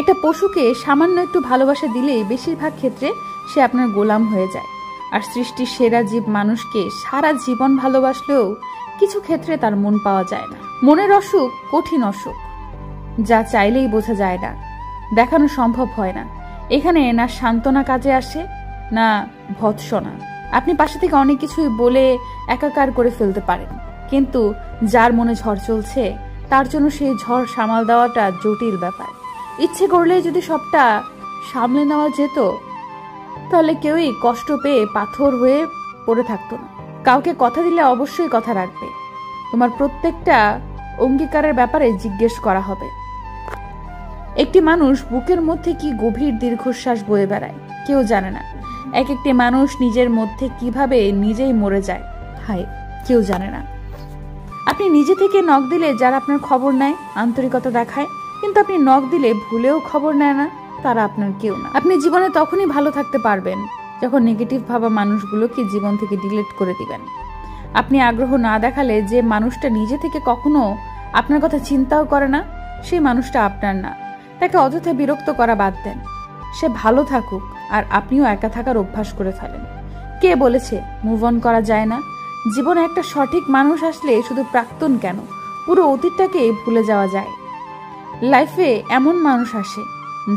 একটা পশুকে সামান্য একটু ভালোবাসা দিলেই বেশিরভাগ ক্ষেত্রে সে আপনার গোলাম হয়ে যায়। আর সৃষ্টির সেরা জীব মানুষকে সারা জীবন ভালোবাসলেও কিছু ক্ষেত্রে তার মন পাওয়া যায় না। মনের অসুখ কঠিন অসুখ, যা চাইলেই বোঝা যায় না, দেখানো সম্ভব হয় না। এখানে না সান্ত্বনা কাজে আসে, না ভৎসনা। আপনি পাশে থেকে অনেক কিছুই বলে একাকার করে ফেলতে পারেন, কিন্তু যার মনে ঝড় চলছে তার জন্য সেই ঝড় সামাল দেওয়াটা জটিল ব্যাপার। ইচ্ছে করলে যদি সবটা সামলে নেওয়া যেত, তাহলে কেউই কষ্ট পেয়ে পাথর হয়ে পড়ে থাকতো না। কাউকে কথা দিলে অবশ্যই কথা রাখবে। তোমার প্রত্যেকটা অঙ্গীকারের ব্যাপারে জিজ্ঞেস করা হবে। একটি মানুষ বুকের মধ্যে কি গভীর দীর্ঘশ্বাস বয়ে বেড়ায় কেউ জানে না। এক একটি মানুষ নিজের মধ্যে কিভাবে নিজেই মরে যায়, হায়, কেউ জানে না। আপনি নিজে থেকে নখ দিলে যারা আপনার খবর নেয়, আন্তরিকতা দেখায়, কিন্তু আপনি নখ দিলে ভুলেও খবর নেয় না, তারা আপনার কেউ না। আপনি জীবনে তখনই ভালো থাকতে পারবেন যখন নেগেটিভ ভাবা মানুষগুলোকে জীবন থেকে ডিলিট করে দিবেন। আপনি আগ্রহ না দেখালে যে মানুষটা নিজে থেকে কখনো আপনার কথা চিন্তাও করে না, সেই মানুষটা আপনার না। তাকে অযথা বিরক্ত করা বাদ দেন। সে ভালো থাকুক আর আপনিও একা থাকার অভ্যাস করে ফেলেন। কে বলেছে মুভ অন করা যায় না? জীবনে একটা সঠিক মানুষ আসলে শুধু প্রাক্তন কেন, পুরো অতীতটাকে ভুলে যাওয়া যায়। লাইফে এমন মানুষ আসে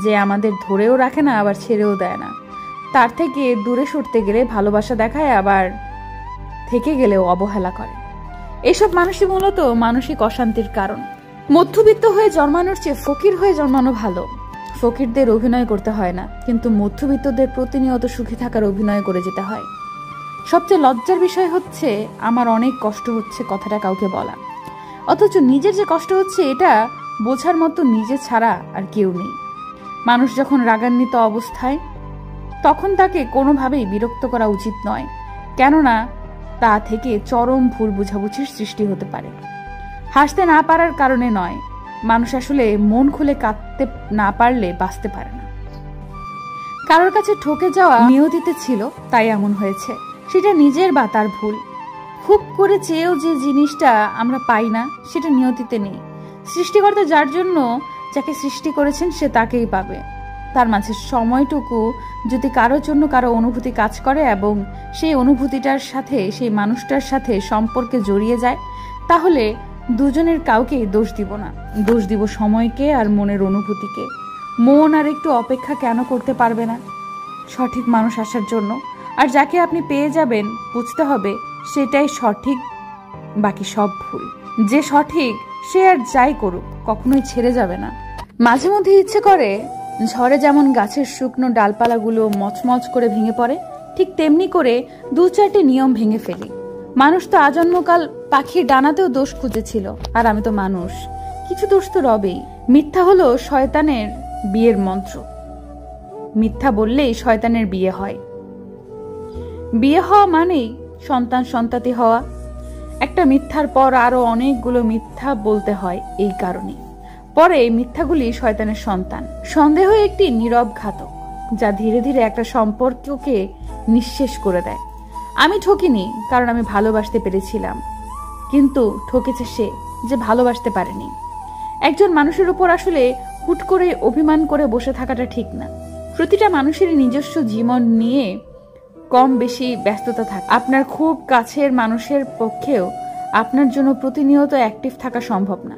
যে আমাদের ধরেও রাখে না, আবার ছেড়েও দেয় না। তার থেকে দূরে সরতে গেলে ভালোবাসা দেখায়, আবার থেকে গেলেও অবহেলা করে। এসব মানুষই মূলত মানসিক অশান্তির কারণ। মধ্যবিত্ত হয়ে জন্মানোর চেয়ে ফকির হয়ে জন্মানো ভালো। ফকিরদের অভিনয় করতে হয় না, কিন্তু মধ্যবিত্তদের প্রতিনিয়ত সুখী থাকার অভিনয় করে যেতে হয়। সবচেয়ে লজ্জার বিষয় হচ্ছে আমার অনেক কষ্ট হচ্ছে কথাটা কাউকে বলা, অথচ নিজের যে কষ্ট হচ্ছে এটা বোঝার মতো নিজে ছাড়া আর কেউ নেই। মানুষ যখন রাগান্বিত অবস্থায়, তখন তাকে কোনোভাবেই বিরক্ত করা উচিত নয়, কেননা তা থেকে চরম ভুল বুঝাবুঝির সৃষ্টি হতে পারে। হাসতে না পারার কারণে নয়, মানুষ আসলে মন খুলে কাঁদতে না পারলে বাঁচতে পারে না। কারোর কাছে ঠকে যাওয়া নিয়তিতে ছিল, তাই এমন হয়েছে। সেটা নিজের বা তার ভুল। খুব করে চেয়েও যে জিনিসটা আমরা পাই না, সেটা নিয়তিতে নেই। সৃষ্টিকর্তা যার জন্য যাকে সৃষ্টি করেছেন সে তাকেই পাবে। তার মাঝে সময়টুকু যদি কারোর জন্য কারো অনুভূতি কাজ করে এবং সেই অনুভূতিটার সাথে সেই মানুষটার সাথে সম্পর্কে জড়িয়ে যায়, তাহলে দুজনের কাউকেই দোষ দিব না, দোষ দিব সময়কে আর মনের অনুভূতিকে। মন আর একটু অপেক্ষা কেন করতে পারবে না সঠিক মানুষ আসার জন্য? আর যাকে আপনি পেয়ে যাবেন বুঝতে হবে সেটাই সঠিক, বাকি সব ভুল। যে সঠিক সে আর যাই করুক কখনোই ছেড়ে যাবে না। মাঝে মধ্যে ইচ্ছে করে ঝড়ে যেমন গাছের শুকনো ডালপালাগুলো মচমচ করে ভেঙে পড়ে, ঠিক তেমনি করে দু চারটি নিয়ম ভেঙে ফেলি। মানুষ তো আজন্মকাল পাখির ডানাতেও দোষ খুঁজেছিল, আর আমি তো মানুষ, কিছু দোষ তো রবেই। মিথ্যা হলো শয়তানের বিয়ের মন্ত্র। মিথ্যা বললেই শয়তানের বিয়ে হয়। বিয়ে হওয়া মানেই সন্তান সন্ততি হওয়া। একটা মিথ্যার পর আরো অনেকগুলো মিথ্যা বলতে হয় এই কারণে। পরে মিথ্যাগুলি শয়তানের সন্তান। সন্দেহ একটি নীরব ঘাতক, যা ধীরে ধীরে একটা সম্পর্ককে নিঃশেষ করে দেয়। আমি ঠকিনি, কারণ আমি ভালোবাসতে পেরেছিলাম, কিন্তু ঠকেছে সে যে ভালোবাসতে পারেনি। একজন মানুষের উপর আসলে হুট করে অভিমান করে বসে থাকাটা ঠিক না। প্রতিটা মানুষের নিজস্ব জীবন নিয়ে কম বেশি ব্যস্ততা থাকে। আপনার খুব কাছের মানুষের পক্ষেও আপনার জন্য প্রতিনিয়ত অ্যাক্টিভ থাকা সম্ভব না,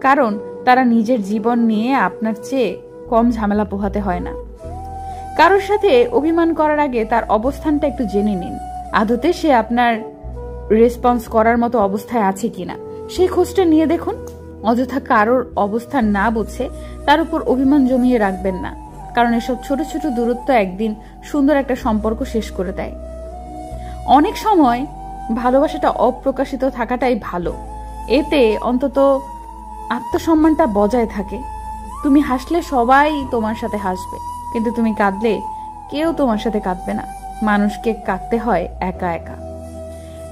কারণ তারা নিজের জীবন নিয়ে আপনার চেয়ে কম ঝামেলা পোহাতে হয় না। কারোর সাথে অভিমান করার আগে তার অবস্থানটা একটু জেনে নিন। আদতে সে আপনার রেসপন্স করার মতো অবস্থায় আছে কিনা সেই খোঁজটা নিয়ে দেখুন। অযথা কারোর অবস্থান না বুঝে তার উপর অভিমান জমিয়ে রাখবেন না, কারণ এসব ছোট ছোট দূরত্ব একদিন সুন্দর একটা সম্পর্ক শেষ করে দেয়। অনেক সময় ভালোবাসাটা অপ্রকাশিত থাকাটাই ভালো, এতে অন্তত আত্মসম্মানটা বজায় থাকে। তুমি হাসলে সবাই তোমার সাথে হাসবে, কিন্তু তুমি কাঁদলে কেউ তোমার সাথে কাঁদবে না। মানুষকে কাঁদতে হয় একা একা।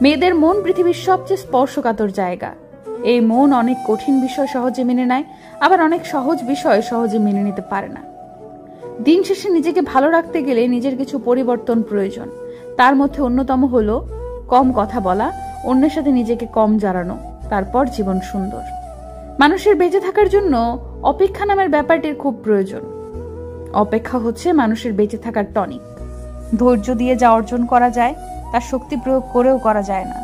মেয়েদের মন পৃথিবীর সবচেয়ে স্পর্শকাতর জায়গা। এই মন অনেক কঠিন বিষয় সহজে মেনে নেয়, আবার অনেক সহজ বিষয় সহজে মেনে নিতে পারে না। দিন শেষে নিজেকে ভালো রাখতে গেলে নিজের কিছু পরিবর্তন প্রয়োজন। তার মধ্যে অন্যতম হলো কম কথা বলা, অন্যের সাথে নিজেকে কম জানানো, তারপর জীবন সুন্দর। মানুষের বেঁচে থাকার জন্য অপেক্ষা নামের ব্যাপারটির খুব প্রয়োজন। অপেক্ষা হচ্ছে মানুষের বেঁচে থাকার টনিক। ধৈর্য দিয়ে যা অর্জন করা যায় তার শক্তি প্রয়োগ করেও করা যায় না।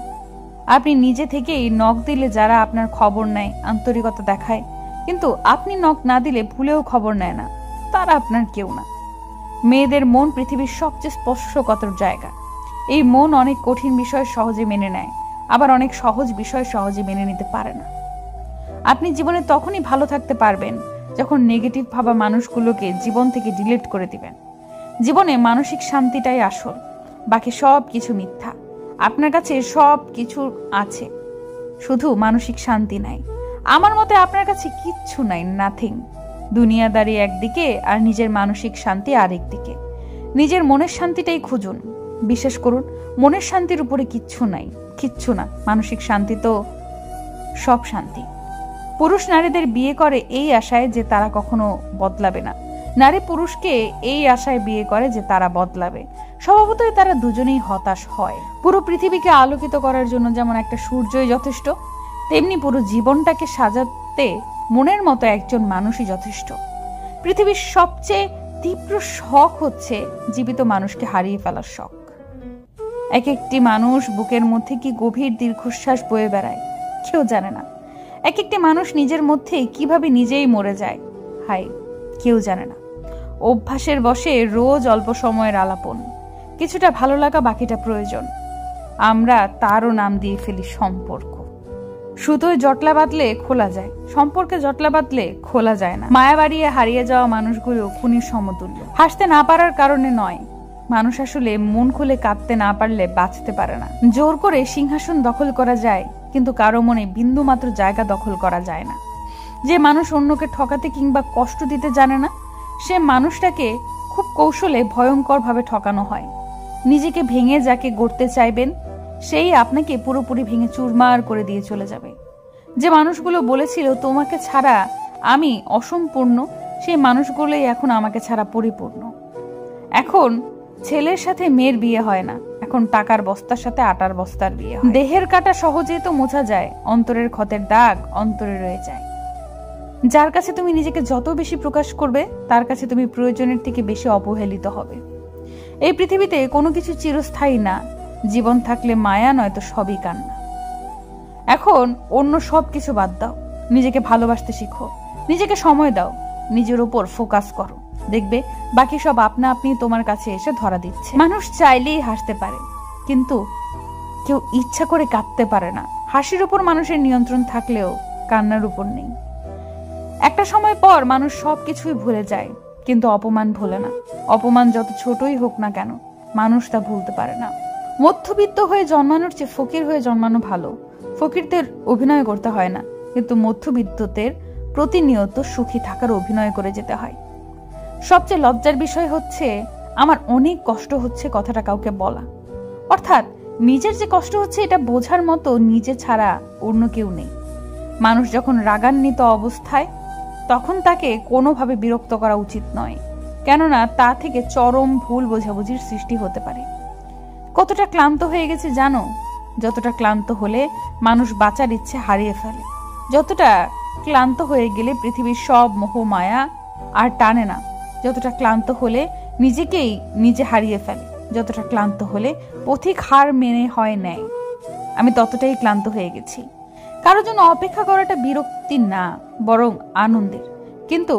আপনি নিজে থেকেই নখ দিলে যারা আপনার খবর নেয়, আন্তরিকতা দেখায়, কিন্তু আপনি নখ না দিলে ভুলেও খবর নেয় না, তারা আপনার কেউ না। মেয়েদের মন পৃথিবীর সবচেয়ে স্পর্শকাতর জায়গা। এই মন অনেক কঠিন বিষয় সহজে মেনে নেয়, আবার অনেক সহজ বিষয় সহজে মেনে নিতে পারে না। আপনি জীবনে তখনই ভালো থাকতে পারবেন যখন নেগেটিভ ভাবা মানুষগুলোকে জীবন থেকে ডিলিট করে দিবেন। জীবনে মানসিক শান্তিটাই আসল, বাকি সব কিছু মিথ্যা। আপনার কাছে সব কিছু আছে, শুধু মানসিক শান্তি নাই। আমার মতে আপনার কাছে কিচ্ছু নাই, নাথিং। দুনিয়াদারি একদিকে আর নিজের মানসিক শান্তি আরেক দিকে। নিজের মনের শান্তিটাই খুঁজুন। বিশ্বাস করুন, মনের শান্তির উপরে কিচ্ছু নাই, কিচ্ছু না। মানসিক শান্তি তো সব শান্তি। পুরুষ নারীদের বিয়ে করে এই আশায় যে তারা কখনো বদলাবে না, নারী পুরুষকে এই আশায় বিয়ে করে যে তারা বদলাবে। স্বভাবতই তারা দুজনেই হতাশ হয়। পুরো পৃথিবীকে আলোকিত করার জন্য যেমন একটা সূর্যই যথেষ্ট, তেমনি পুরো জীবনটাকে সাজাতে মনের মতো একজন মানুষই যথেষ্ট। পৃথিবীর সবচেয়ে তীব্র শখ হচ্ছে জীবিত মানুষকে হারিয়ে ফেলার শখ। এক একটি মানুষ বুকের মধ্যে কি গভীর দীর্ঘশ্বাস বয়ে বেড়ায় কেউ জানে না। এক একটি মানুষ নিজের মধ্যে কিভাবে নিজেই মরে যায়, হাই, কেউ জানে না। অভ্যাসের বশে রোজ অল্প সময়ের আলাপন, কিছুটা ভালো লাগা, বাকিটা প্রয়োজন। আমরা তারও নাম দিয়ে ফেলি সম্পর্ক। সুতোয় জটলা বাঁধলে খোলা যায়, সম্পর্কে জটলা বাঁধলে খোলা যায় না। মায়া বাড়িয়ে হারিয়ে যাওয়া মানুষগুলো খুনির সমতুল্য। হাসতে না পারার কারণে নয়, মানুষ আসলে মন খুলে কাঁদতে না পারলে বাঁচতে পারে না। জোর করে সিংহাসন দখল করা যায়, কিন্তু কারো মনে বিন্দু মাত্র জায়গা দখল করা যায় না। যে মানুষ অন্যকে ঠকাতে কিংবা কষ্ট দিতে জানে না, সে মানুষটাকে খুব কৌশলে ভয়ঙ্কর ভাবে ঠকানো হয়। নিজেকে ভেঙে যাকে গড়তে চাইবেন, সেই আপনাকে পুরোপুরি ভেঙে চুরমার করে দিয়ে চলে যাবে। যে মানুষগুলো বলেছিল তোমাকে ছাড়া আমি অসম্পূর্ণ, সেই মানুষগুলোই এখন আমাকে ছাড়া পরিপূর্ণ। এখন ছেলের সাথে মেয়ের বিয়ে হয় না, এখন টাকার বস্তার সাথে আটার বস্তার বিয়ে হয়। দেহের কাটা সহজেই তো মোছা যায়, অন্তরের ক্ষতের দাগ অন্তরে রয়ে যায়। যার কাছে তুমি নিজেকে যত বেশি প্রকাশ করবে, তার কাছে তুমি প্রয়োজনের থেকে বেশি অবহেলিত হবে। এই পৃথিবীতে কোনো কিছু চিরস্থায়ী না। জীবন থাকলে মায়া, নয়তো সবই কান্না। এখন অন্য সব কিছু বাদ দাও, নিজেকে ভালোবাসতে শিখো, নিজেকে সময় দাও, নিজের উপর ফোকাস করো। দেখবে বাকি সব আপনা আপনি তোমার কাছে এসে ধরা দিচ্ছে। মানুষ চাইলেই হাসতে পারে, কিন্তু কেউ ইচ্ছা করে কাঁদতে পারে না। হাসির উপর মানুষের নিয়ন্ত্রণ থাকলেও কান্নার উপর নেই। একটা সময় পর মানুষ সবকিছুই ভুলে যায়, কিন্তু অপমান ভুলে না। অপমান যত ছোটই হোক না কেন, মানুষ তা ভুলতে পারে না। মধ্যবিত্ত হয়ে জন্মানোর চেয়ে ফকির হয়ে জন্মানো ভালো। ফকিরদের অভিনয় করতে হয় না, কিন্তু মধ্যবিত্তদের প্রতিনিয়ত সুখী থাকার অভিনয় করে যেতে হয়। সবচেয়ে লজ্জার বিষয় হচ্ছে, আমার অনেক কষ্ট হচ্ছে কথাটা কাউকে বলা। অর্থাৎ নিজের যে কষ্ট হচ্ছে এটা বোঝার মতো নিজে ছাড়া অন্য কেউ নেই। মানুষ যখন রাগান্বিত অবস্থায়, তখন তাকে কোনোভাবে বিরক্ত করা উচিত নয়, কেননা তা থেকে চরম ভুল বোঝাবুঝির সৃষ্টি হতে পারে। কতটা ক্লান্ত হয়ে গেছে জানো? যতটা ক্লান্ত হলে মানুষ বাঁচার ইচ্ছে হারিয়ে ফেলে, যতটা ক্লান্ত হয়ে গেলে পৃথিবীর সব মোহ মায়া আর টানে না, যতটা ক্লান্ত হলে নিজেকেই নিজে হারিয়ে ফেলে, যতটা ক্লান্ত হলে পথিক হার মেনে হয় নেয়। আমি ততটাই ক্লান্ত হয়ে গেছি। কারোর জন্য অপেক্ষা করাটা বিরক্তি না, বরং আনন্দের। কিন্তু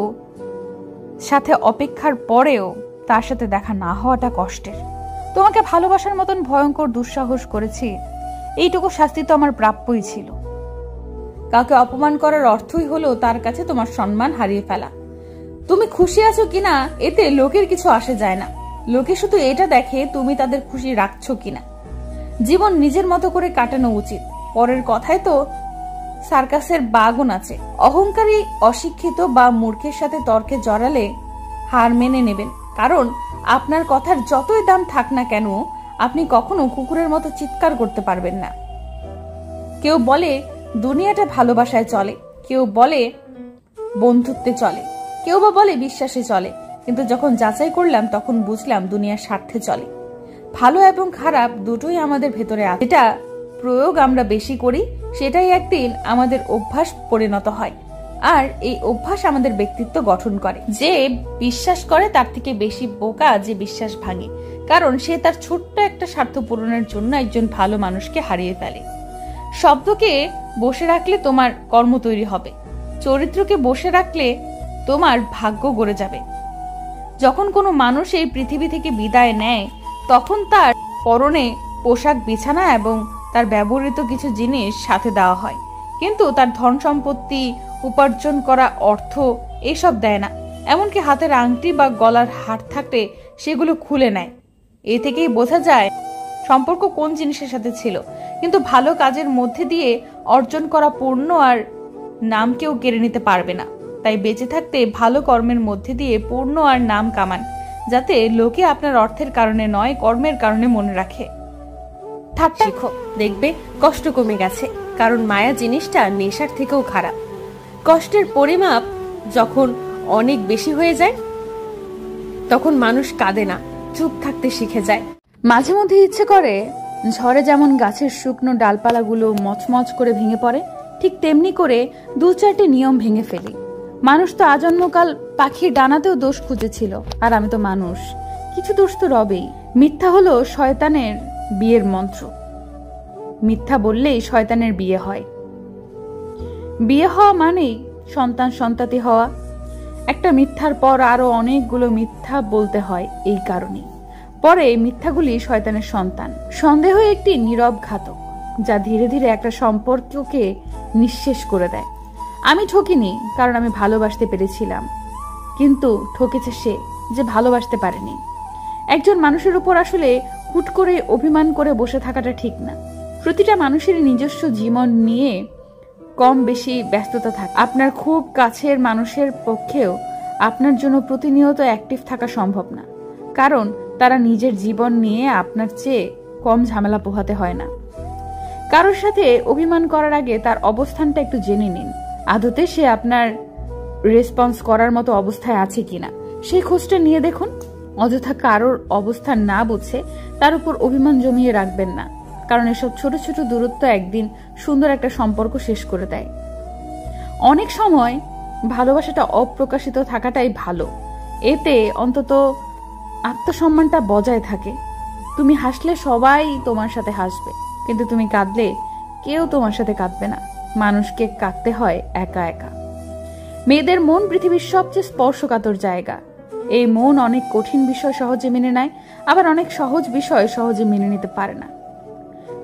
সাথে অপেক্ষার পরেও তার সাথে দেখা না হওয়াটা কষ্টের। তোমাকে ভালোবাসার মতন ভয়ঙ্কর দুঃসাহস করেছি, এইটুকু শাস্তি তো আমার প্রাপ্যই ছিল। কাউকে অপমান করার অর্থই হলো তার কাছে তোমার সম্মান হারিয়ে ফেলা। তুমি খুশি আছো কিনা এতে লোকের কিছু আসে যায় না। লোকে শুধু এটা দেখে তুমি তাদের খুশি রাখছো কিনা। জীবন নিজের মতো করে কাটানো উচিত। পরের কথায় তো সার্কাসের বাগুন আছে। অহংকারী, অশিক্ষিত বা মূর্খের সাথে তর্কে জড়ালে হার মেনে নেবেন, কারণ আপনার কথার যতই দাম থাক না কেন, আপনি কখনো কুকুরের মতো চিৎকার করতে পারবেন না। কেউ বলে দুনিয়াটা ভালোবাসায় চলে, কেউ বলে বন্ধুত্বে চলে, কেউ বা বলে বিশ্বাসে চলে, কিন্তু যখন যাচাই করলাম তখন বুঝলাম দুনিয়ার স্বার্থে চলে। ভালো এবং খারাপ দুটোই আমাদের ভেতরে আছে। যেটা প্রয়োগ আমরা বেশি করি, সেটাই একদিন আমাদের অভ্যাস পরিণত হয়। আর এই অভ্যাস আমাদের ব্যক্তিত্ব গঠন করে। যে বিশ্বাস করে তার থেকে বেশি বোকা যে বিশ্বাস ভাঙে, কারণ সে তার ছোট্ট একটা স্বার্থ পূরণের জন্য একজন ভালো মানুষকে হারিয়ে ফেলে। শব্দকে বসে রাখলে তোমার কর্ম তৈরি হবে, চরিত্রকে বসে রাখলে তোমার ভাগ্য গড়ে যাবে। যখন কোনো মানুষ এই পৃথিবী থেকে বিদায় নেয়, তখন তার পরনে পোশাক, বিছানা এবং তার ব্যবহৃত কিছু জিনিস সাথে দেওয়া হয়, কিন্তু তার ধন সম্পত্তি, উপার্জন করা অর্থ এসব দেয় না। এমনকি হাতের আংটি বা গলার হার থাকলে সেগুলো খুলে নেয়। এ থেকেই বোঝা যায় সম্পর্ক কোন জিনিসের সাথে ছিল। কিন্তু ভালো কাজের মধ্যে দিয়ে অর্জন করা পূর্ণ আর নাম কেউ কেড়ে নিতে পারবে না। তাই বেঁচে থাকতে ভালো কর্মের মধ্যে দিয়ে পূর্ণ আর নাম কামান, যাতে লোকে আপনার অর্থের কারণে নয়, কর্মের কারণে মনে রাখে। ঠাট্টা শিখো, দেখবে কষ্ট কমে গেছে। কারণ মায়া জিনিসটা নেশার থেকেও খারাপ। কষ্টের পরিমাপ যখন অনেক বেশি হয়ে যায়, তখন মানুষ কাঁদে না, চুপ থাকতে শিখে যায়। মাঝে মধ্যে ইচ্ছে করে ঝড়ে যেমন গাছের শুকনো ডালপালাগুলো মচমচ করে ভেঙে পড়ে, ঠিক তেমনি করে দু চারটে নিয়ম ভেঙে ফেলি। মানুষ তো আজন্মকাল পাখির ডানাতেও দোষ খুঁজেছিল, আর আমি তো মানুষ, কিছু দোষ তো রবেই। মিথ্যা হলো শয়তানের বিয়ের মন্ত্র। মিথ্যা বললেই শয়তানের বিয়ে হয়। বিয়ে হওয়া মানেই সন্তান সন্ততি হওয়া। একটা মিথ্যার পর আরো অনেকগুলো মিথ্যা বলতে হয়। এই কারণে পরে মিথ্যাগুলি শয়তানের সন্তান। সন্দেহ একটি নীরব ঘাতক, যা ধীরে ধীরে একটা সম্পর্ককে নিঃশেষ করে দেয়। আমি ঠকিনি, কারণ আমি ভালোবাসতে পেরেছিলাম, কিন্তু ঠকেছে সে যে ভালোবাসতে পারেনি। একজন মানুষের উপর আসলে হুট করে অভিমান করে বসে থাকাটা ঠিক না। প্রতিটা মানুষের নিজস্ব জীবন নিয়ে কম বেশি ব্যস্ততা থাকে। আপনার খুব কাছের মানুষের পক্ষেও আপনার জন্য প্রতিনিয়ত অ্যাক্টিভ থাকা সম্ভব না, কারণ তারা নিজের জীবন নিয়ে আপনার চেয়ে কম ঝামেলা পোহাতে হয় না। কারোর সাথে অভিমান করার আগে তার অবস্থানটা একটু জেনে নিন। আদতে সে আপনার রেসপন্স করার মতো অবস্থায় আছে কিনা সেই খোঁজটা নিয়ে দেখুন। অযথা কারোর অবস্থান না বুঝে তার উপর অভিমান জমিয়ে রাখবেন না, কারণ এসব ছোট ছোট দূরত্ব একদিন সুন্দর একটা সম্পর্ক শেষ করে দেয়। অনেক সময় ভালোবাসাটা অপ্রকাশিত থাকাটাই ভালো, এতে অন্তত আত্মসম্মানটা বজায় থাকে। তুমি হাসলে সবাই তোমার সাথে হাসবে, কিন্তু তুমি কাঁদলে কেউ তোমার সাথে কাঁদবে না। মানুষকে কাঁদতে হয় একা একা। মেয়েদের মন পৃথিবীর সবচেয়ে স্পর্শকাতর জায়গা। এই মন অনেক কঠিন বিষয় সহজে মেনে নেয়, আবার অনেক সহজ বিষয় সহজে মেনে নিতে পারে না।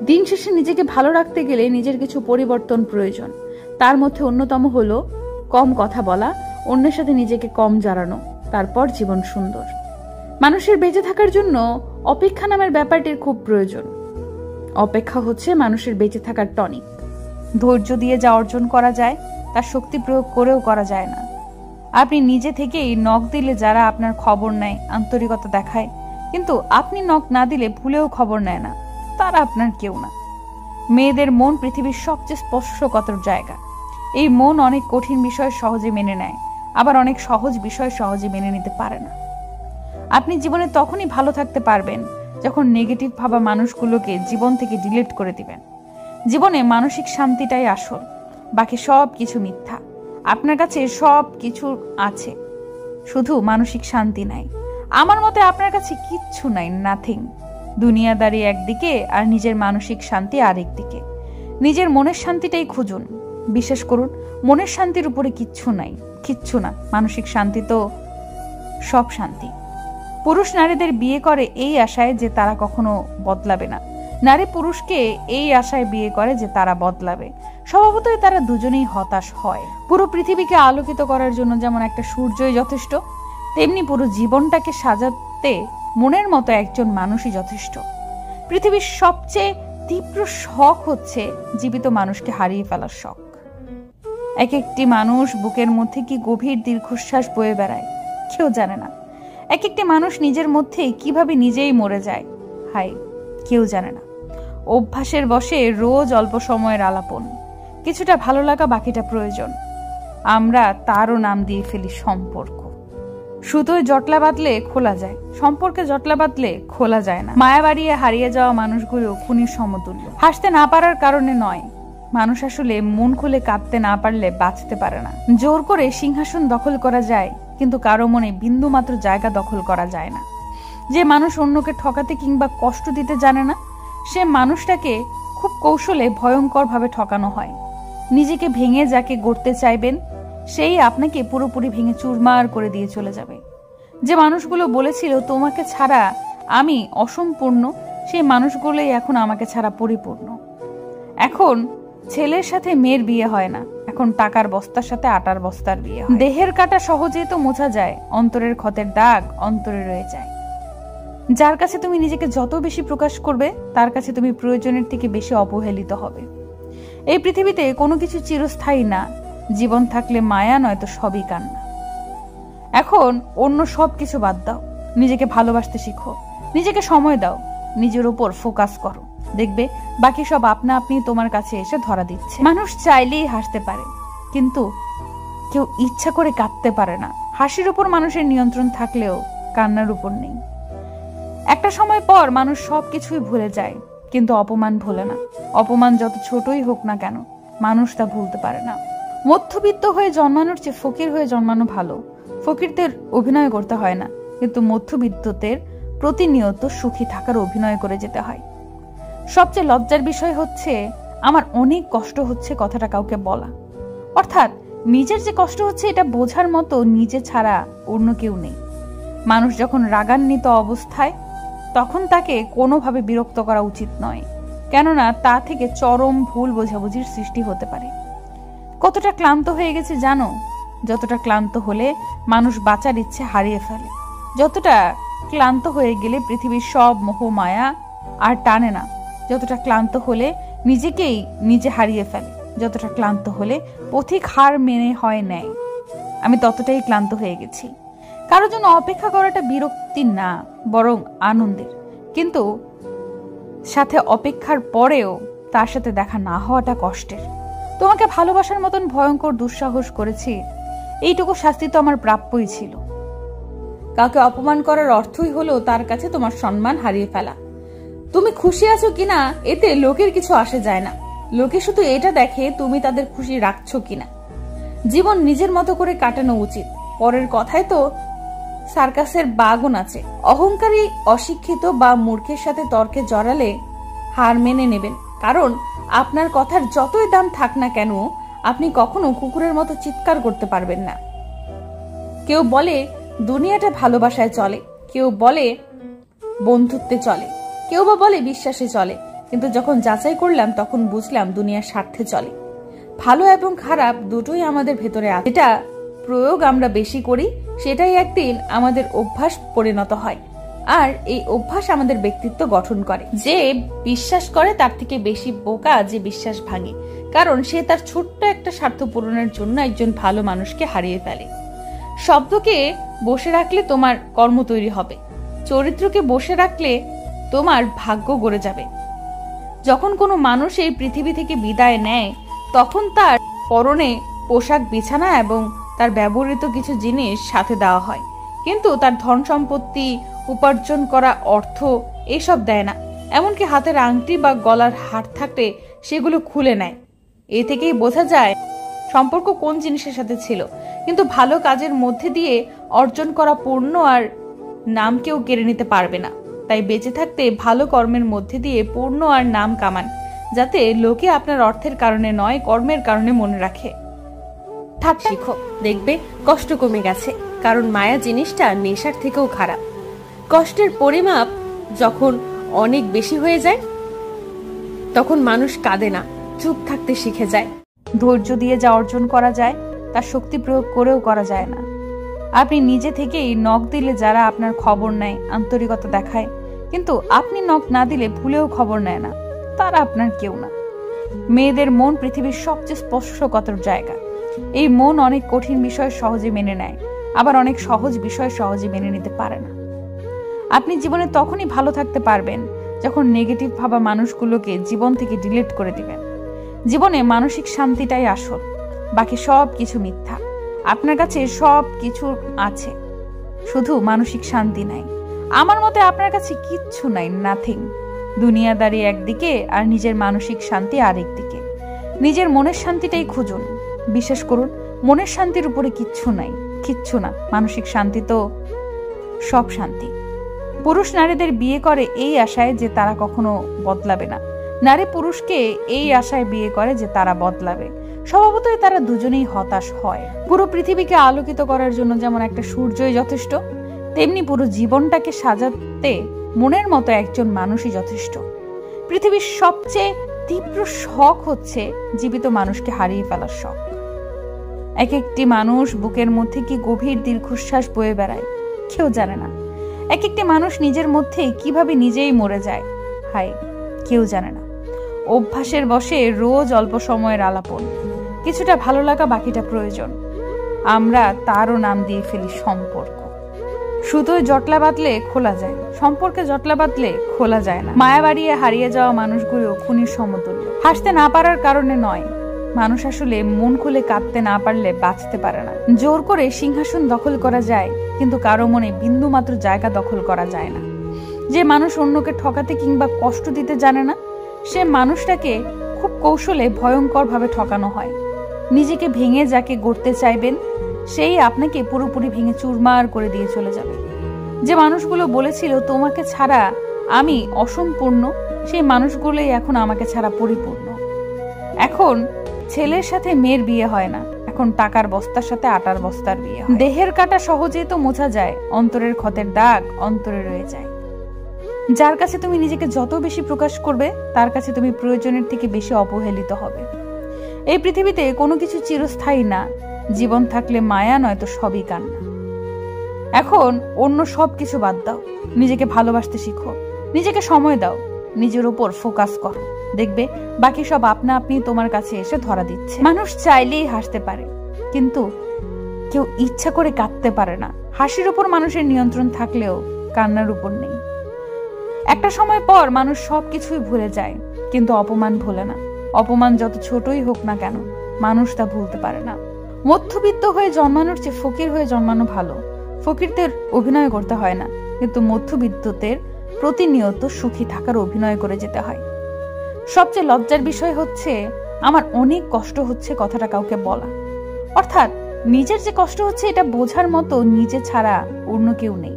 দিন শেষে নিজেকে ভালো রাখতে গেলে নিজের কিছু পরিবর্তন প্রয়োজন। তার মধ্যে অন্যতম হলো কম কথা বলা, অন্যের সাথে নিজেকে কম জড়ানো, তারপর জীবন সুন্দর। মানুষের বেঁচে থাকার জন্য অপেক্ষা নামের ব্যাপারটির খুব প্রয়োজন। অপেক্ষা হচ্ছে মানুষের বেঁচে থাকার টনিক। ধৈর্য দিয়ে যা অর্জন করা যায়, তার শক্তি প্রয়োগ করেও করা যায় না। আপনি নিজে থেকেই নখ দিলে যারা আপনার খবর নেয়, আন্তরিকতা দেখায়, কিন্তু আপনি নখ না দিলে ভুলেও খবর নেয় না, তারা আপনার কেউ না। মেয়েদের মন পৃথিবীর সবচেয়ে স্পর্শকাতর জায়গা। এই মন অনেক কঠিন বিষয় সহজে মেনে নেয়, আবার অনেক সহজ বিষয় সহজে মেনে নিতে পারে না। আপনি জীবনে তখনই ভালো থাকতে পারবেন যখন নেগেটিভ ভাবা মানুষগুলোকে জীবন থেকে ডিলিট করে দিবেন। জীবনে মানসিক শান্তিটাই আসল, বাকি সব কিছু মিথ্যা। আপনার কাছে সব কিছু আছে, শুধু মানসিক শান্তি নাই। আমার মতে আপনার কাছে কিচ্ছু নাই, নাথিং। দুনিয়াদারি একদিকে আর নিজের মানসিক শান্তি আরেক দিকে। নিজের মনের শান্তিটাই খুঁজুন। বিশ্বাস করুন, মনের শান্তির উপরে কিচ্ছু নাই, কিচ্ছু না। মানসিক শান্তি তো সব শান্তি। পুরুষ নারীদের বিয়ে করে এই আশায় যে তারা কখনো বদলাবে না, নারী পুরুষকে এই আশায় বিয়ে করে যে তারা বদলাবে। স্বভাবতই তারা দুজনেই হতাশ হয়। পুরো পৃথিবীকে আলোকিত করার জন্য যেমন একটা সূর্যই যথেষ্ট, তেমনি পুরো জীবনটাকে সাজাতে মনের মতো একজন মানুষই যথেষ্ট। পৃথিবীর সবচেয়ে তীব্র শখ হচ্ছে জীবিত মানুষকে হারিয়ে ফেলার শখ। এক একটি মানুষ বুকের মধ্যে কি গভীর দীর্ঘশ্বাস বয়ে বেড়ায় কেউ জানে না। এক একটি মানুষ নিজের মধ্যে কিভাবে নিজেই মরে যায়, হাই, কেউ জানে না। অভ্যাসের বশে রোজ অল্প সময়ের আলাপন, কিছুটা ভালো লাগা, বাকিটা প্রয়োজন। আমরা তারও নাম দিয়ে ফেলি সম্পর্ক। সুতোয় জটলা বাঁধলে খোলা যায়, সম্পর্কে জটলা বাঁধলে খোলা যায় না। মায়া বাড়িয়ে হারিয়ে যাওয়া মানুষগুলো খুনির সমতুল্য। হাসতে না পারার কারণে নয়, মানুষ আসলে মন খুলে কাঁদতে না পারলে বাঁচতে পারে না। জোর করে সিংহাসন দখল করা যায়, কিন্তু কারো মনে বিন্দুমাত্র জায়গা দখল করা যায় না। যে মানুষ অন্যকে ঠকাতে কিংবা কষ্ট দিতে জানে না, সে মানুষটাকে খুব কৌশলে ভয়ঙ্করভাবে ঠকানো হয়। নিজেকে ভেঙে যাকে গড়তে চাইবেন, সেই আপনাকে পুরোপুরি ভেঙে চুরমার করে দিয়ে চলে যাবে। যে মানুষগুলো বলেছিল তোমাকে ছাড়া আমি অসম্পূর্ণ, সেই মানুষগুলোই এখন আমাকে ছাড়া পরিপূর্ণ। এখন ছেলের সাথে মেয়ের বিয়ে হয় না, এখন টাকার বস্তার সাথে আটার বস্তার বিয়ে হয়। দেহের কাটা সহজেই তো মোছা যায়, অন্তরের ক্ষতের দাগ অন্তরে রয়ে যায়। যার কাছে তুমি নিজেকে যত বেশি প্রকাশ করবে, তার কাছে তুমি প্রয়োজনের থেকে বেশি অবহেলিত হবে। এই পৃথিবীতে কোনো কিছু চিরস্থায়ী না, জীবন থাকলে মায়া, নয়তো সবই কান্না। এখন অন্য সব কিছু বাদ দাও, নিজেকে ভালোবাসতে শিখো, নিজেকে সময় দাও, নিজের উপর ফোকাস করো। দেখবে বাকি সব আপনা আপনি তোমার কাছে এসে ধরা দিচ্ছে। মানুষ চাইলেই হাসতে পারে, কিন্তু কেউ ইচ্ছা করে কাঁদতে পারে না। হাসির উপর মানুষের নিয়ন্ত্রণ থাকলেও কান্নার উপর নেই। একটা সময় পর মানুষ সবকিছুই ভুলে যায়, কিন্তু অপমান ভোলে না। অপমান যত ছোটই হোক না কেন, মানুষ তা ভুলতে পারে না। মধ্যবিত্ত হয়ে জন্মানোর চেয়ে ফকির হয়ে জন্মানো ভালো। ফকিরদের অভিনয় করতে হয় না, কিন্তু মধ্যবিত্তদের প্রতিনিয়ত সুখী থাকার অভিনয় করে যেতে হয়। সবচেয়ে লজ্জার বিষয় হচ্ছে, আমার অনেক কষ্ট হচ্ছে কথাটা কাউকে বলা। অর্থাৎ নিজের যে কষ্ট হচ্ছে এটা বোঝার মতো নিজে ছাড়া অন্য কেউ নেই। মানুষ যখন রাগান্বিত অবস্থায়, তখন তাকে কোনোভাবে বিরক্ত করা উচিত নয়, কেননা তা থেকে চরম ভুল বোঝাবুঝির সৃষ্টি হতে পারে। কতটা ক্লান্ত হয়ে গেছে জানো? যতটা ক্লান্ত হলে মানুষ বাঁচার ইচ্ছে হারিয়ে ফেলে, যতটা ক্লান্ত হয়ে গেলে পৃথিবীর সব মোহ মায়া আর টানে না, যতটা ক্লান্ত হলে নিজেকেই নিজে হারিয়ে ফেলে, যতটা ক্লান্ত হলে পথিক হার মেনে হয় নেয়। আমি ততটাই ক্লান্ত হয়ে গেছি। কারোর জন্য অপেক্ষা করাটা বিরক্তির না, বরং আনন্দের। কিন্তু সাথে অপেক্ষার পরেও তার সাথে দেখা না হওয়াটা কষ্টের। তোমাকে ভালোবাসার মতন ভয়ঙ্কর দুঃসাহস করেছি, এইটুকু শাস্তি তো আমার প্রাপ্যই ছিল। কাউকে অপমান করার অর্থই হলো তার কাছে তোমার সম্মান হারিয়ে ফেলা। তুমি খুশি আছো কিনা এতে লোকের কিছু আসে যায় না। লোকে শুধু এটা দেখে তুমি তাদের খুশি রাখছো কিনা। জীবন নিজের মতো করে কাটানো উচিত। পরের কথায় তো সার্কাসের বাগুন আছে। অহংকারী, অশিক্ষিত বা মূর্খের সাথে তর্কে জড়ালে হার মেনে নেবেন, কারণ আপনার কথার যতই দাম থাক না কেন, আপনি কখনো কুকুরের মতো চিৎকার করতে পারবেন না। কেউ বলে দুনিয়াটা ভালোবাসায় চলে, কেউ বলে বন্ধুত্বে চলে, কেউ বা বলে বিশ্বাসে চলে, কিন্তু যখন যাচাই করলাম তখন বুঝলাম দুনিয়ার স্বার্থে চলে। ভালো এবং খারাপ দুটোই আমাদের ভেতরে আছে। যেটা প্রয়োগ আমরা বেশি করি, সেটাই একদিন আমাদের অভ্যাস পরিণত হয়, আর এই অভ্যাস আমাদের ব্যক্তিত্ব গঠন করে। যে বিশ্বাস করে তার থেকে বেশি বোকা যে বিশ্বাস ভাঙে, কারণ সে তার ছোট্ট একটা স্বার্থ পূরণের জন্য একজন ভালো মানুষকে হারিয়ে ফেলে। শব্দকে বসে রাখলে তোমার কর্ম তৈরি হবে, চরিত্রকে বসে রাখলে তোমার ভাগ্য গড়ে যাবে। যখন কোনো মানুষ এই পৃথিবী থেকে বিদায় নেয়, তখন তার পরনে পোশাক, বিছানা এবং তার ব্যবহৃত কিছু জিনিস সাথে দেওয়া হয়, কিন্তু তার ধন সম্পত্তি, উপার্জন করা অর্থ এসব দেয় না। এমনকি হাতের আংটি বা গলার হার থাকলে সেগুলো খুলে নেয়। এ থেকেই বোঝা যায় সম্পর্ক কোন জিনিসের সাথে ছিল। কিন্তু ভালো কাজের মধ্যে দিয়ে অর্জন করা পূর্ণ আর নাম কেউ কেড়ে নিতে পারবে না। তাই বেঁচে থাকতে ভালো কর্মের মধ্যে দিয়ে পূর্ণ আর নাম কামান, যাতে লোকে আপনার অর্থের কারণে নয়, কর্মের কারণে মনে রাখে। ঠাট্টা শিখো, দেখবে কষ্ট কমে গেছে, কারণ মায়া জিনিসটা নেশার থেকেও খারাপ। কষ্টের পরিমাপ যখন অনেক বেশি হয়ে যায়, তখন মানুষ কাঁদে না, চুপ থাকতে শিখে যায়। ধৈর্য দিয়ে যা অর্জন করা যায়, তার শক্তি প্রয়োগ করেও করা যায় না। আপনি নিজে থেকেই নখ দিলে যারা আপনার খবর নেয়, আন্তরিকতা দেখায়, কিন্তু আপনি নখ না দিলে ভুলেও খবর নেয় না, তারা আপনার কেউ না। মেয়েদের মন পৃথিবীর সবচেয়ে স্পর্শকাতর জায়গা। এই মন অনেক কঠিন বিষয় সহজে মেনে নেয়, আবার অনেক সহজ বিষয় সহজে মেনে নিতে পারে না। আপনি জীবনে তখনই ভালো থাকতে পারবেন যখন নেগেটিভ ভাবা মানুষগুলোকে জীবন থেকে ডিলিট করে দিবেন। জীবনে মানসিক শান্তিটাই আসল, বাকি সব কিছু মিথ্যা। আপনার কাছে সব কিছু আছে, শুধু মানসিক শান্তি নাই। আমার মতে আপনার কাছে কিচ্ছু নাই, নাথিং। দুনিয়াদারি একদিকে আর নিজের মানসিক শান্তি আরেক দিকে। নিজের মনের শান্তিটাই খুঁজুন। বিশ্বাস করুন, মনের শান্তির উপরে কিচ্ছু নাই, কিচ্ছু না। মানসিক শান্তি তো সব শান্তি। পুরুষ নারীদের বিয়ে করে এই আশায় যে তারা কখনো বদলাবে না, নারী পুরুষকে এই আশায় বিয়ে করে যে তারা বদলাবে। স্বভাবতই তারা দুজনেই হতাশ হয়। পুরো পৃথিবীকে আলোকিত করার জন্য যেমন একটা সূর্যই যথেষ্ট, তেমনি পুরো জীবনটাকে সাজাতে মনের মতো একজন মানুষই যথেষ্ট। পৃথিবীর সবচেয়ে তীব্র শখ হচ্ছে জীবিত মানুষকে হারিয়ে ফেলার শখ। এক একটি মানুষ বুকের মধ্যে কি গভীর দীর্ঘশ্বাস বয়ে বেড়ায় কেউ জানে না। এক একটি মানুষ নিজের মধ্যে কিভাবে নিজেই মরে যায়, হায়, কেউ জানে না। অভ্যাসের বশে রোজ অল্প সময়ের আলাপন, কিছুটা ভালো লাগা, বাকিটা প্রয়োজন। আমরা তারও নাম দিয়ে ফেলি সম্পর্ক। সুতোয় জটলা বাঁধলে খোলা যায়, সম্পর্কে জটলা বাঁধলে খোলা যায় না। মায়া বাড়িয়ে হারিয়ে যাওয়া মানুষগুলো খুনির সমতুল্য। হাসতে না পারার কারণে নয়, মানুষ আসলে মন খুলে কাঁদতে না পারলে বাঁচতে পারে না। জোর করে সিংহাসন দখল করা যায়, কিন্তু কারো মনে বিন্দু মাত্র জায়গা দখল করা যায় না। যে মানুষ অন্যকে ঠকাতে কিংবা কষ্ট দিতে জানে না, সে মানুষটাকে খুব কৌশলে ভয়ঙ্কর ভাবে ঠকানো হয়। নিজেকে ভেঙে যাকে গড়তে চাইবেন, সেই আপনাকে পুরোপুরি ভেঙে চুরমার করে দিয়ে চলে যাবে। যে মানুষগুলো বলেছিল তোমাকে ছাড়া আমি অসম্পূর্ণ, সেই মানুষগুলোই এখন আমাকে ছাড়া পরিপূর্ণ। এখন ছেলের সাথে মেয়ের বিয়ে হয় না, এখন টাকার বস্তার সাথে আটার বস্তার বিয়ে হয়। দেহের কাটা সহজেই তো মোছা যায়, অন্তরের ক্ষতের দাগ অন্তরে রয়ে যায়। যার কাছে তুমি নিজেকে যত বেশি প্রকাশ করবে, তার কাছে তুমি প্রয়োজনের থেকে বেশি অবহেলিত হবে। এই পৃথিবীতে কোনো কিছু চিরস্থায়ী না, জীবন থাকলে মায়া, নয়তো সবই কান্না। এখন অন্য সব কিছু বাদ দাও, নিজেকে ভালোবাসতে শিখো, নিজেকে সময় দাও, নিজের উপর ফোকাস করো। দেখবে বাকি সব আপনা আপনি তোমার কাছে এসে ধরা দিচ্ছে। মানুষ চাইলেই হাসতে পারে, কিন্তু কেউ ইচ্ছা করে কাঁদতে পারে না। হাসির উপর মানুষের নিয়ন্ত্রণ থাকলেও কান্নার উপর নেই। একটা সময় পর মানুষ সবকিছুই ভুলে যায়, কিন্তু অপমান ভুলে না। অপমান যত ছোটই হোক না কেন, মানুষ তা ভুলতে পারে না। মধ্যবিত্ত হয়ে জন্মানোর চেয়ে ফকির হয়ে জন্মানো ভালো। ফকিরদের অভিনয় করতে হয় না, কিন্তু মধ্যবিত্তদের প্রতিনিয়ত সুখী থাকার অভিনয় করে যেতে হয়। সবচেয়ে লজ্জার বিষয় হচ্ছে, আমার অনেক কষ্ট হচ্ছে কথাটা কাউকে বলা। অর্থাৎ নিজের যে কষ্ট হচ্ছে এটা বোঝার মতো নিজে ছাড়া অন্য কেউ নেই।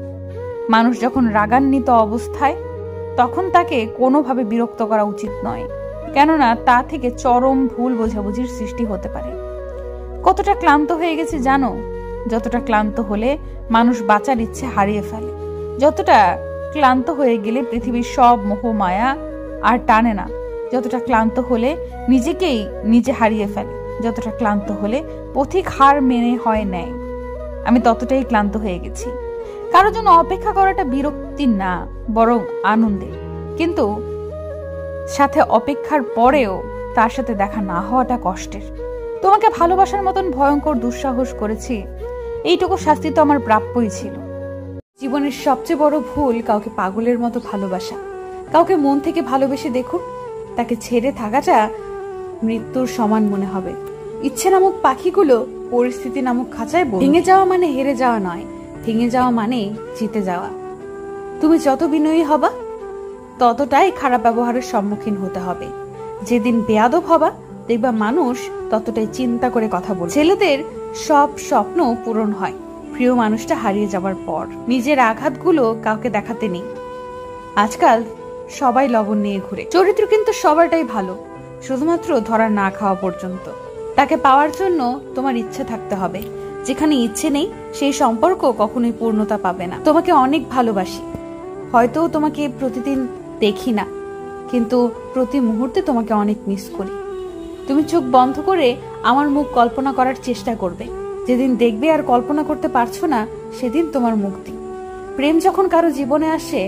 মানুষ যখন রাগান্বিত অবস্থায়, তখন তাকে কোনোভাবে বিরক্ত করা উচিত নয়, কেননা তা থেকে চরম ভুল বোঝাবুঝির সৃষ্টি হতে পারে। কতটা ক্লান্ত হয়ে গেছে জানো? যতটা ক্লান্ত হলে মানুষ বাঁচার ইচ্ছে হারিয়ে ফেলে, যতটা ক্লান্ত হয়ে গেলে পৃথিবীর সব মোহ মায়া আর টানে না, যতটা ক্লান্ত হলে নিজেকেই নিজে হারিয়ে ফেলে, যতটা ক্লান্ত হলে পথিক হার মেনে হয় নেয়। আমি ততটাই ক্লান্ত হয়ে গেছি। কারোর জন্য অপেক্ষা করাটা বিরক্তির না, বরং আনন্দের। কিন্তু সাথে অপেক্ষার পরেও তার সাথে দেখা না হওয়াটা কষ্টের। তোমাকে ভালোবাসার মতন ভয়ঙ্কর দুঃসাহস করেছি, এইটুকু শাস্তি তো আমার প্রাপ্যই ছিল। জীবনের সবচেয়ে বড় ভুল কাউকে পাগলের মতো ভালোবাসা। কাউকে মন থেকে ভালোবেসে দেখুন, তাকে ছেড়ে থাকাটা মৃত্যুর সমান মনে হবে। ইচ্ছে নামক পাখিগুলো পরিস্থিতি নামক খাঁচায় ভেঙে যাওয়া মানে হেরে যাওয়া নয়, ভেঙে যাওয়া মানে জিতে যাওয়া। তুমি যত বিনয়ী হবা, ততটাই খারাপ ব্যবহারের সম্মুখীন হতে হবে। যেদিন বেয়াদব হবা, দেখবা মানুষ ততটাই চিন্তা করে কথা বলবে। ছেলেদের সব স্বপ্ন পূরণ হয় প্রিয় মানুষটা হারিয়ে যাবার পর। নিজের আঘাতগুলো কাউকে দেখাতে নেই। আজকাল সবাই লবণ নিয়ে ঘুরে। চরিত্র কিন্তু সবারটাই ভালো, শুধুমাত্র ধরা না খাওয়া পর্যন্ত। তাকে পাওয়ার জন্য তোমার ইচ্ছে থাকতে হবে। যেখানে ইচ্ছে নেই, সেই সম্পর্ক কখনোই পূর্ণতা পাবে না। তোমাকে অনেক ভালোবাসি, হয়তো তোমাকে প্রতিদিন দেখি না, কিন্তু প্রতি মুহূর্তে তোমাকে অনেক মিস করি। তুমি চোখ বন্ধ করে আমার মুখ কল্পনা করার চেষ্টা করবে। যেদিন দেখবে আর কল্পনা করতে পারছো না, সেদিন তোমার মুক্তি। প্রেম যখন কারো জীবনে আসে,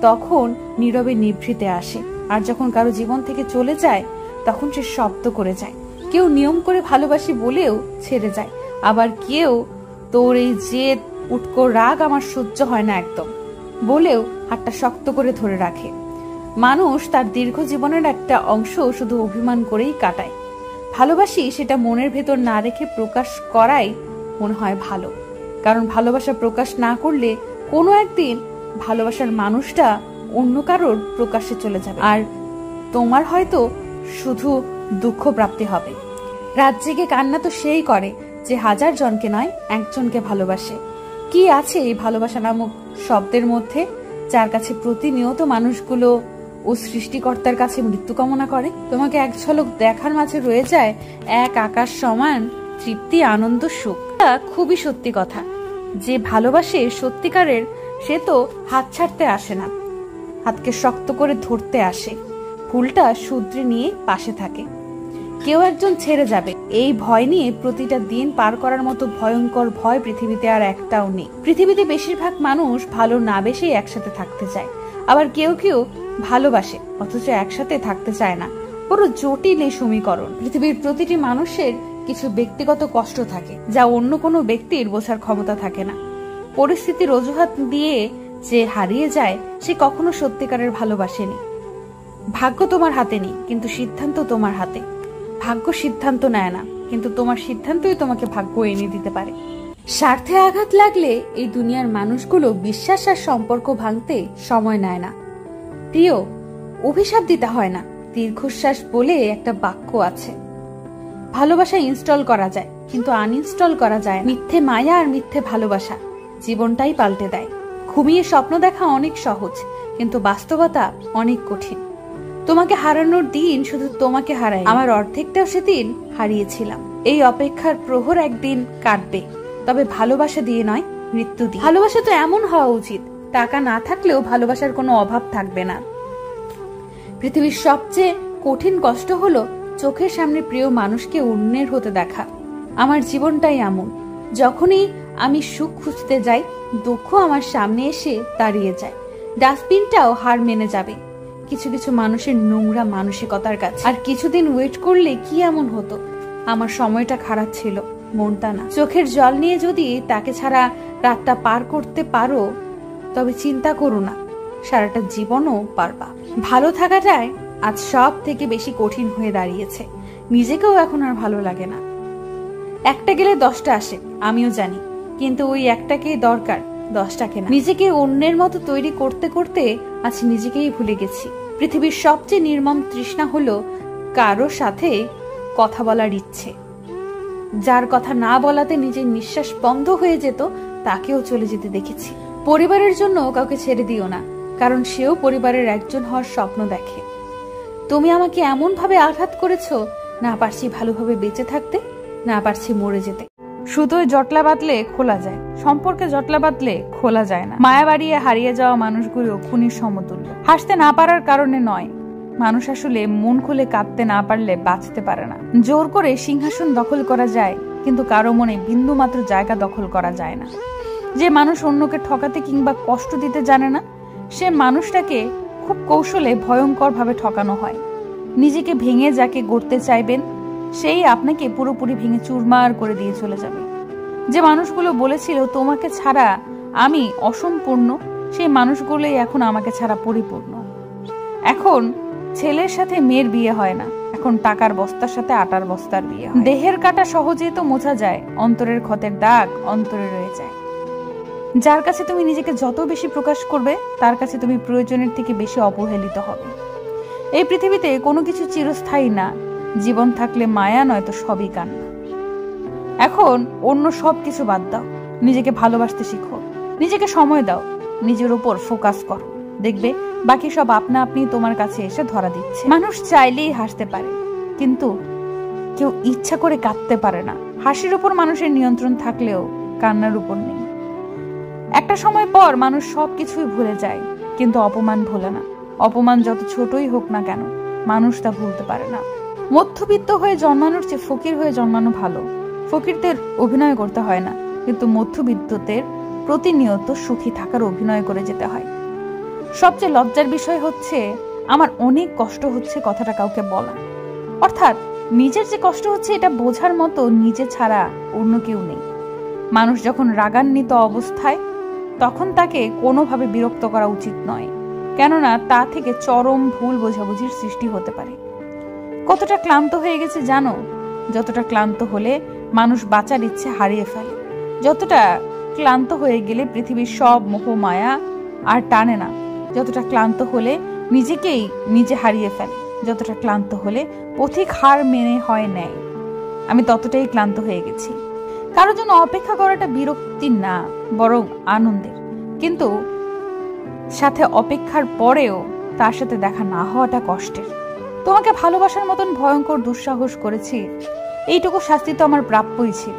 তখন নীরবে নিভৃতে আসে, আর যখন কারো জীবন থেকে চলে যায়, তখন সে শব্দ করে যায়। কেউ নিয়ম করে ভালোবাসি বলেও ছেড়ে যায়, আবার কেউ তোর এই জেদ উটকো রাগ আমার সহ্য হয় না একদম বলেও হাতটা শক্ত করে ধরে রাখে। মানুষ তার দীর্ঘ জীবনের একটা অংশ শুধু অভিমান করেই কাটায়। ভালোবাসি সেটা মনের ভেতর না রেখে প্রকাশ করাই মনে হয় ভালো, কারণ ভালোবাসা প্রকাশ না করলে কোনো একদিন ভালোবাসার মানুষটা অন্য কারোর প্রকাশ্যে চলে যাবে, আর তোমার হয়তো শুধু দুঃখ প্রাপ্তি হবে। রাত জেগে কান্না তো সেই করে যে 1000 জনকে নয়, একজনকে ভালোবাসে। কি আছে এই ভালোবাসা নামক শব্দের মধ্যে, যার কাছে প্রতিনিয়ত মানুষগুলো ও সৃষ্টিকর্তার কাছে মৃত্যু কামনা করে? তোমাকে এক ঝলক দেখার মাঝে রয়ে যায় এক আকাশ সমান তৃপ্তি, আনন্দ, সুখ। খুবই সত্যি কথা। যে ভালোবাসে সত্যিকারের, সে তো হাত ছাড়তে আসে না, হাতকে শক্ত করে ধরতে আসে, ফুলটা শুধরে নিয়ে পাশে থাকে। কেউ একজন ছেড়ে যাবে এই ভয় নিয়ে প্রতিটা দিন পার করার মতো ভয়ঙ্কর ভয় পৃথিবীতে আর একটাও নেই। পৃথিবীতে বেশিরভাগ মানুষ ভালো না বেশি একসাথে থাকতে চায়, আবার কেউ কেউ ভালোবাসে অথচ একসাথে থাকতে চায় না। বড় জটিল এই সমীকরণ। পৃথিবীর প্রতিটি মানুষের কিছু ব্যক্তিগত কষ্ট থাকে যা অন্য কোনো ব্যক্তির বোঝার ক্ষমতা থাকে না। পরিস্থিতির অজুহাত দিয়ে যে হারিয়ে যায় সে কখনো সত্যিকারের ভালোবাসেনি। ভাগ্য তোমার হাতে নেই, কিন্তু সিদ্ধান্ত তোমার হাতে। ভাগ্য সিদ্ধান্ত নেয় না, কিন্তু তোমার সিদ্ধান্তই তোমাকে ভাগ্য এনে দিতে পারে। স্বার্থে আঘাত লাগলে এই দুনিয়ার মানুষগুলো বিশ্বাস আর সম্পর্ক ভাঙতে সময় নেয় না। প্রিয়, অভিশাপ দিতে হয় না, দীর্ঘশ্বাস বলে একটা বাক্য আছে। ভালোবাসা ইনস্টল করা যায়, কিন্তু আনইনস্টল করা যায়। মিথ্যে মায়া আর মিথ্যে ভালোবাসা জীবনটাই পাল্টে দেয়। ঘুমিয়ে স্বপ্ন দেখা অনেক সহজ, কিন্তু বাস্তবতা অনেক কঠিন। তোমাকে হারানোর দিন শুধু তোমাকে হারাই, আমার অর্ধেকটাও সেদিন হারিয়েছিলাম। এই অপেক্ষার প্রহর একদিন কাটবে, তবে ভালোবাসা দিয়ে নয়, মৃত্যু দিয়ে। ভালোবাসা তো এমন হওয়া উচিত, টাকা না থাকলেও ভালোবাসার কোনো অভাব থাকবে না। পৃথিবীর সবচেয়ে কঠিন কষ্ট হলো চোখের সামনে প্রিয় মানুষকে অন্যের হতে দেখা। আমার জীবনটাই এমন, যখনই আমি সুখ খুঁজতে যাই, দুঃখ আমার সামনে এসে দাঁড়িয়ে যায়। ডাস্টবিনটাও হার মেনে যাবে কিছু কিছু মানুষের নোংরা মানসিকতার কাছে। আর কিছুদিন ওয়েট করলে কি এমন হতো? আমার সময়টা খারাপ ছিল, মনটা না। চোখের জল নিয়ে যদি তাকে ছাড়া রাতটা পার করতে পারো, তবে চিন্তা করো না, সারাটা জীবনও পারবা। ভালো থাকাটাই আজ সব থেকে বেশি কঠিন হয়ে দাঁড়িয়েছে। নিজেকেও এখন আর ভালো লাগে না। একটা গেলে 10টা আসে, আমিও জানি, কিন্তু ওই একটাকেই দরকার, 10টাকে না। নিজেকে অন্যের মতো তৈরি করতে করতে আজ নিজেকেই ভুলে গেছি। পৃথিবীর সবচেয়ে নির্মম তৃষ্ণা হলো কারো সাথে কথা বলার ইচ্ছে। যার কথা না বলাতে নিজের নিঃশ্বাস বন্ধ হয়ে যেত, তাকেও চলে যেতে দেখেছি। পরিবারের জন্য কাউকে ছেড়ে দিও না, কারণ সেও পরিবারের একজন হওয়ার স্বপ্ন দেখে। তুমি আমাকে এমন ভাবে আঘাত করেছো, না পারছি ভালোভাবে বেঁচে থাকতে, না পারছি মরে যেতে। শুধুই জটলা বাঁধলে খোলা যায়, সম্পর্কে জটলা বাঁধলে খোলা যায় না। মায়া বাড়িয়ে হারিয়ে যাওয়া মানুষগুলো খুনির সমতুল্য। হাসতে না পারার কারণে নয়, মানুষ আসলে মন খুলে কাঁদতে না পারলে বাঁচতে পারে না। জোর করে সিংহাসন দখল করা যায়, কিন্তু কারো মনে বিন্দু মাত্র জায়গা দখল করা যায় না। যে মানুষ অন্যকে ঠকাতে কিংবা কষ্ট দিতে জানে না, সে মানুষটাকে খুব কৌশলে ভয়ঙ্কর ভাবে ঠকানো হয়। নিজেকে ভেঙে যাকে গড়তে চাইবেন, সেই আপনাকে পুরোপুরি ভেঙে চুরমার করে দিয়ে চলে যাবে। যে মানুষগুলো বলেছিল তোমাকে ছাড়া আমি অসম্পূর্ণ, সেই মানুষগুলোই এখন আমাকে ছাড়া পরিপূর্ণ। এখন ছেলের সাথে মেয়ের বিয়ে হয় না, এখন টাকার বস্তার সাথে আটার বস্তার বিয়ে হয়। দেহের কাটা সহজেই তো মোছা যায়, অন্তরের ক্ষতের দাগ অন্তরে রয়ে যায়। যার কাছে তুমি নিজেকে যত বেশি প্রকাশ করবে, তার কাছে তুমি প্রয়োজনের থেকে বেশি অবহেলিত হবে। এই পৃথিবীতে কোনো কিছু চিরস্থায়ী না, জীবন থাকলে মায়া নয়তো সবই কান্না। এখন অন্য সব কিছু বাদ দাও, নিজেকে ভালোবাসতে শিখো, নিজেকে সময় দাও, নিজের উপর ফোকাস করো। দেখবে বাকি সব আপনা আপনি তোমার কাছে এসে ধরা দিচ্ছে। মানুষ চাইলেই হাসতে পারে, কিন্তু কেউ ইচ্ছা করে কাঁদতে পারে না। হাসির উপর মানুষের নিয়ন্ত্রণ থাকলেও কান্নার উপর নেই। একটা সময় পর মানুষ সবকিছুই ভুলে যায়, কিন্তু অপমান ভোলে না। অপমান যত ছোটই হোক না কেন, মানুষ তা ভুলতে পারে না। মধ্যবিত্ত হয়ে জন্মানোর চেয়ে ফকির হয়ে জন্মানো ভালো। ফকিরদের অভিনয় করতে হয় না, কিন্তু মধ্যবিত্তদের প্রতিনিয়ত সুখী থাকার অভিনয় করে যেতে হয়। সবচেয়ে লজ্জার বিষয় হচ্ছে, আমার অনেক কষ্ট হচ্ছে কথাটা কাউকে বলা। অর্থাৎ নিজের যে কষ্ট হচ্ছে এটা বোঝার মতো নিজে ছাড়া অন্য কেউ নেই। মানুষ যখন রাগান্বিত অবস্থায়, তখন তাকে কোনোভাবে বিরক্ত করা উচিত নয়, কেননা তা থেকে চরম ভুল বোঝাবুঝির সৃষ্টি হতে পারে। কতটা ক্লান্ত হয়ে গেছে জানো? যতটা ক্লান্ত হলে মানুষ বাঁচার ইচ্ছে হারিয়ে ফেলে, যতটা ক্লান্ত হয়ে গেলে পৃথিবীর সব মোহ মায়া আর টানে না, যতটা ক্লান্ত হলে নিজেকেই নিজে হারিয়ে ফেলে। যতটা ক্লান্ত হলে পথিক হার মেনে হয় নেয়, আমি ততটাই ক্লান্ত হয়ে গেছি। কারোর জন্য অপেক্ষা করাটা বিরক্তি না, বরং আনন্দের, কিন্তু সাথে অপেক্ষার পরেও তার সাথে দেখা না হওয়াটা কষ্টের। তোমাকে ভালোবাসার মতন ভয়ঙ্কর দুঃসাহস করেছি, এইটুকু শাস্তি তো আমার প্রাপ্যই ছিল।